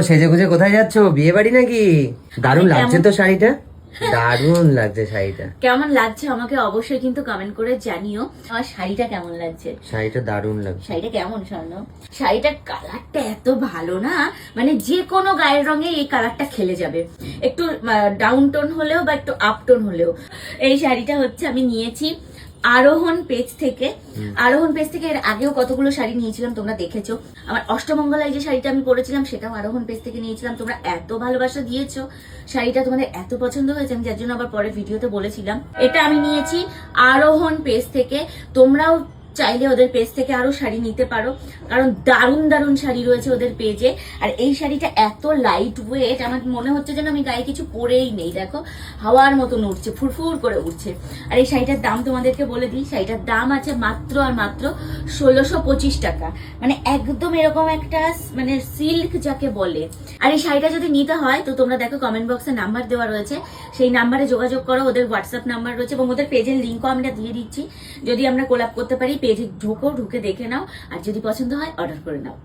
সেজে গুজে কোথায় যাচ্ছো? বিয়ে বাড়ি নাকি? দারুণ লাগছে তো শাড়িটা, দারুণ লাগছে শাড়িটা। কেমন লাগছে আমাকে অবশ্যই কিন্তু কমেন্ট করে জানিও। আমার শাড়িটা কেমন লাগছে? শাড়িটা দারুণ লাগছে। শাড়িটা কেমন স্বর্ণ? শাড়িটার কালারটা এত ভালো না, মানে যে কোনো গায়ের রঙে এই কালারটা খেলে যাবে, একটু ডাউন টোন হলেও বা একটু আপ টোন হলেও। এই শাড়িটা হচ্ছে আমি নিয়েছি আরোহণ পেজ থেকে। আরোহণ পেজ থেকে এর আগেও কতগুলো শাড়ি নিয়েছিলাম, তোমরা দেখেছো। আমার অষ্টমঙ্গলায় যে শাড়িটা আমি পরেছিলাম সেটাও আরোহণ পেজ থেকে নিয়েছিলাম। তোমরা এত ভালোবাসা দিয়েছো, শাড়িটা তোমাদের এত পছন্দ হয়েছে, আমি যার জন্য আবার পরে ভিডিওতে বলেছিলাম। এটা আমি নিয়েছি আরোহণ পেজ থেকে। তোমরাও চাইলে ওদের পেজ থেকে আরো শাড়ি নিতে পারো, কারণ দারুণ দারুণ শাড়ি রয়েছে ওদের পেজে। আর এই শাড়িটা এত লাইট ওয়েট, আমার মনে হচ্ছে যেন আমি গায়ে কিছু পরেই নেই। দেখো হাওয়ার মতন উঠছে, ফুরফুর করে উঠছে। আর এই শাড়িটার দাম তোমাদেরকে বলে দিই, শাড়িটার দাম আছে মাত্র আর মাত্র 1625 টাকা। মানে একদম এরকম একটা মানে সিল্ক যাকে বলে। আর এই শাড়িটা যদি নিতে হয় তো তোমরা দেখো কমেন্ট বক্সে নাম্বার দেওয়া রয়েছে, সেই নাম্বারে যোগাযোগ করো। ওদের হোয়াটসঅ্যাপ নাম্বার রয়েছে এবং ওদের পেজের লিঙ্কও আমরা দিয়ে দিচ্ছি। যদি আমরা কোলাপ করতে পারি পেজে ঢুকে দেখে নাও, আর যদি পছন্দ হয় অর্ডার করে নাও।